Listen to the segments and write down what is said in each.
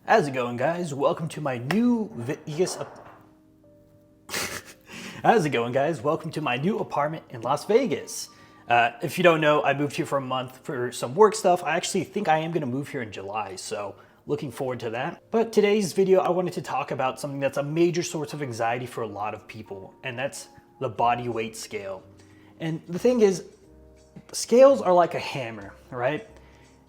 How's it going, guys? Welcome to my new How's it going, guys? Welcome to my new apartment in Las Vegas. If you don't know, I moved here for a month for some work stuff. I actually think I am going to move here in July, so looking forward to that. But today's video, I wanted to talk about something that's a major source of anxiety for a lot of people, and that's the body weight scale. And the thing is, scales are like a hammer, right?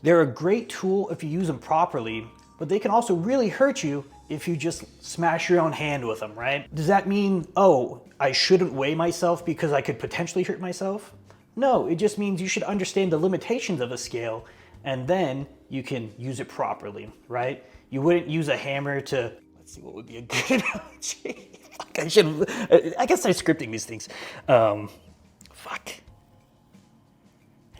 They're a great tool if you use them properly, but they can also really hurt you if you just smash your own hand with them, right? Does that mean, oh, I shouldn't weigh myself because I could potentially hurt myself? No, it just means you should understand the limitations of a scale and then you can use it properly, right? You wouldn't use a hammer to, let's see, what would be a good analogy? I guess I'm scripting these things.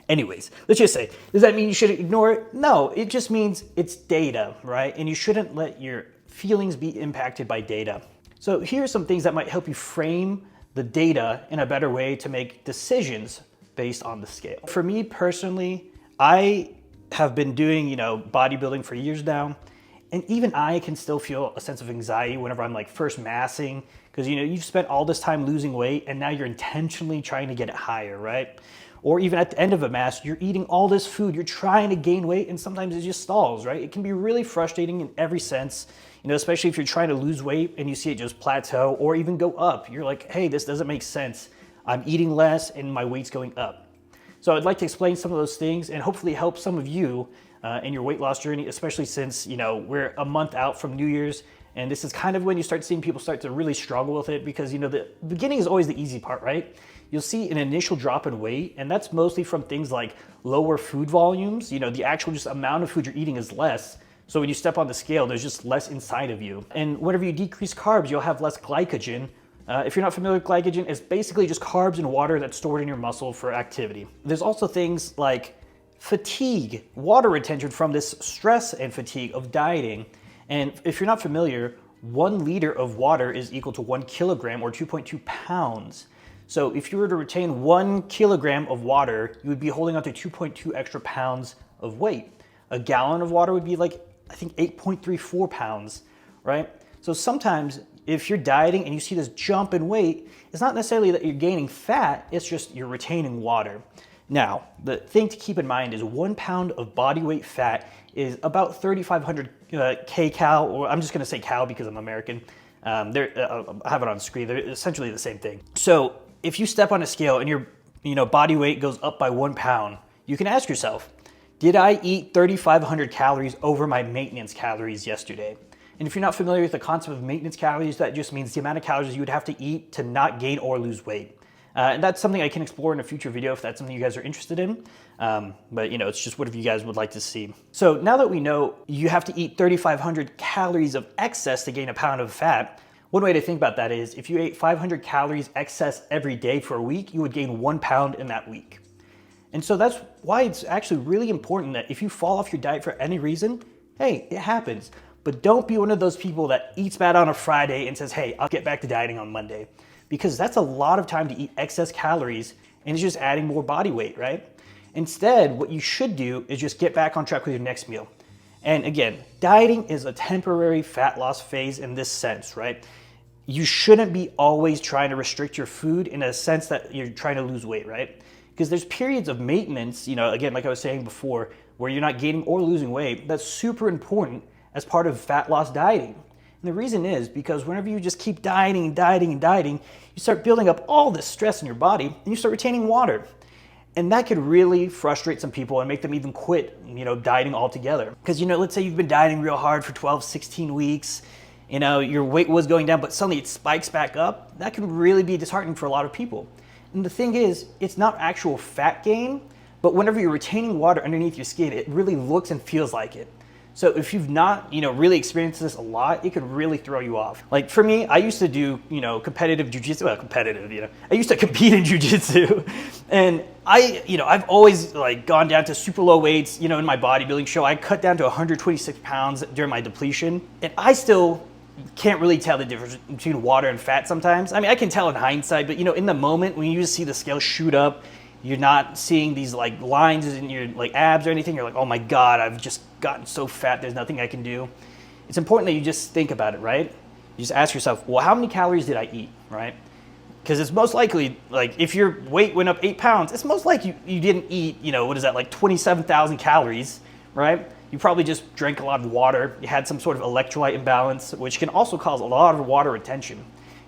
Anyways, let's just say, does that mean you should ignore it? No, it just means it's data, right? And you shouldn't let your feelings be impacted by data. So here are some things that might help you frame the data in a better way to make decisions based on the scale. For me personally, I have been doing, bodybuilding for years now, and even I can still feel a sense of anxiety whenever I'm like first massing, because you've spent all this time losing weight and now you're intentionally trying to get it higher, right? Or even at the end of a mass, you're eating all this food, you're trying to gain weight, and sometimes it just stalls, right? It can be really frustrating in every sense, especially if you're trying to lose weight and you see it just plateau or even go up. You're like, hey, this doesn't make sense. I'm eating less and my weight's going up. So I'd like to explain some of those things and hopefully help some of you in your weight loss journey, especially since, we're a month out from New Year's. And this is kind of when you start seeing people start to really struggle with it because, the beginning is always the easy part, right? You'll see an initial drop in weight, and that's mostly from things like lower food volumes. The actual just amount of food you're eating is less. So when you step on the scale, there's just less inside of you. And whenever you decrease carbs, you'll have less glycogen. If you're not familiar with glycogen, it's basically just carbs and water that's stored in your muscle for activity. There's also things like fatigue, water retention from this stress and fatigue of dieting. And if you're not familiar, 1 liter of water is equal to 1 kilogram or 2.2 pounds. So if you were to retain 1 kilogram of water, you would be holding on to 2.2 extra pounds of weight. A gallon of water would be like, I think 8.34 pounds, right? So sometimes if you're dieting and you see this jump in weight, it's not necessarily that you're gaining fat, it's just you're retaining water. Now, the thing to keep in mind is 1 pound of body weight fat is about 3,500 kcal, or I'm just gonna say cal because I'm American. I have it on screen, they're essentially the same thing. So if you step on a scale and your body weight goes up by 1 pound, you can ask yourself, did I eat 3,500 calories over my maintenance calories yesterday? And if you're not familiar with the concept of maintenance calories, that just means the amount of calories you would have to eat to not gain or lose weight. And that's something I can explore in a future video if that's something you guys are interested in. But it's just whatever you guys would like to see. So now that we know you have to eat 3,500 calories of excess to gain a pound of fat, one way to think about that is if you ate 500 calories excess every day for a week, you would gain 1 pound in that week. And so that's why it's actually really important that if you fall off your diet for any reason, hey, it happens. But don't be one of those people that eats bad on a Friday and says, hey, I'll get back to dieting on Monday. Because that's a lot of time to eat excess calories and it's just adding more body weight, right? Instead, what you should do is just get back on track with your next meal. And again, dieting is a temporary fat loss phase in this sense, right? You shouldn't be always trying to restrict your food in a sense that you're trying to lose weight, right? Because there's periods of maintenance, again, like I was saying before, where you're not gaining or losing weight. That's super important as part of fat loss dieting. And the reason is because whenever you just keep dieting and dieting and dieting, you start building up all this stress in your body and you start retaining water. And that could really frustrate some people and make them even quit, dieting altogether. Because, let's say you've been dieting real hard for 12, 16 weeks, your weight was going down, but suddenly it spikes back up. That can really be disheartening for a lot of people. And the thing is, it's not actual fat gain, but whenever you're retaining water underneath your skin, it really looks and feels like it. So if you've not, really experienced this a lot, it could really throw you off. Like for me, I used to do, competitive jujitsu, I used to compete in jujitsu, and I've always gone down to super low weights, in my bodybuilding show. I cut down to 126 pounds during my depletion, and I still can't really tell the difference between water and fat sometimes. I mean, I can tell in hindsight, but in the moment when you just see the scale shoot up, you're not seeing these lines in your abs or anything. You're like, oh my God, I've just gotten so fat, there's nothing I can do. it's important that you just think about it, right? You just ask yourself, well, how many calories did I eat, right? Because it's most likely, like, if your weight went up 8 pounds, it's most likely you didn't eat, what is that, like 27,000 calories, right? You probably just drank a lot of water. You had some sort of electrolyte imbalance, which can also cause a lot of water retention.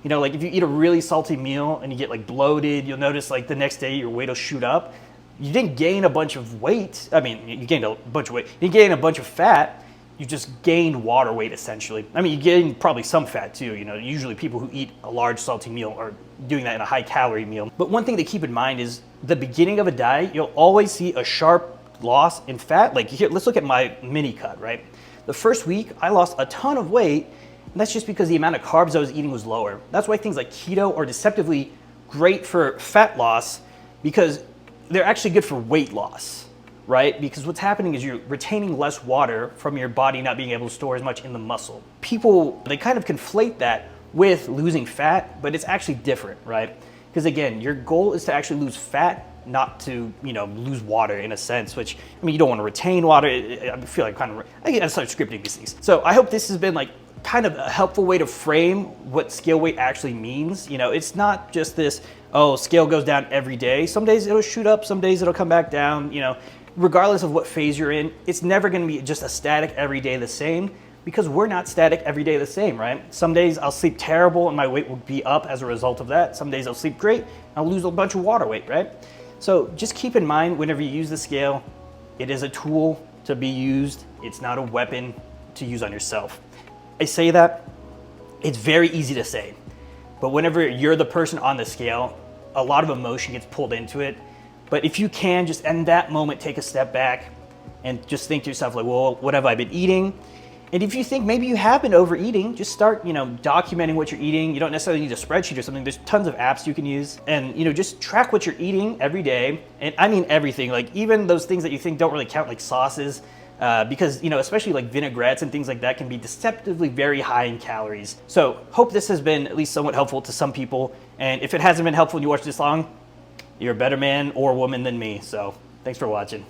Like if you eat a really salty meal and you get like bloated, you'll notice like the next day your weight will shoot up. You didn't gain a bunch of weight. I mean, you gained a bunch of weight. You didn't gain a bunch of fat. You just gained water weight essentially. I mean, you gain probably some fat too. Usually people who eat a large salty meal are doing that in a high calorie meal. But one thing to keep in mind is the beginning of a diet, you'll always see a sharp loss in fat. Like here, let's look at my mini cut, right? The first week I lost a ton of weight, and that's just because the amount of carbs I was eating was lower. That's why things like keto are deceptively great for fat loss, because they're actually good for weight loss, right? Because what's happening is you're retaining less water from your body not being able to store as much in the muscle. People, they kind of conflate that with losing fat, but it's actually different, right? Because again, your goal is to actually lose fat, not to, lose water in a sense, which, I mean, you don't want to retain water. I feel like I gotta start scripting these things. So I hope this has been like kind of a helpful way to frame what scale weight actually means. It's not just this, oh, scale goes down every day. Some days it'll shoot up, some days it'll come back down. Regardless of what phase you're in, it's never going to be just a static every day the same, because we're not static every day the same, right? Some days I'll sleep terrible and my weight will be up as a result of that. Some days I'll sleep great, I'll lose a bunch of water weight, right? So just keep in mind whenever you use the scale, it is a tool to be used. It's not a weapon to use on yourself. I say that, it's very easy to say, but whenever you're the person on the scale, a lot of emotion gets pulled into it. But if you can, just in that moment, take a step back and just think to yourself, like, well, what have I been eating? And if you think maybe you have been overeating, just start, documenting what you're eating. You don't necessarily need a spreadsheet or something. There's tons of apps you can use, and, just track what you're eating every day. And I mean everything, like even those things that you think don't really count, like sauces, because, especially like vinaigrettes and things like that can be deceptively very high in calories. So hope this has been at least somewhat helpful to some people. And if it hasn't been helpful and you watched this long, you're a better man or woman than me. So thanks for watching.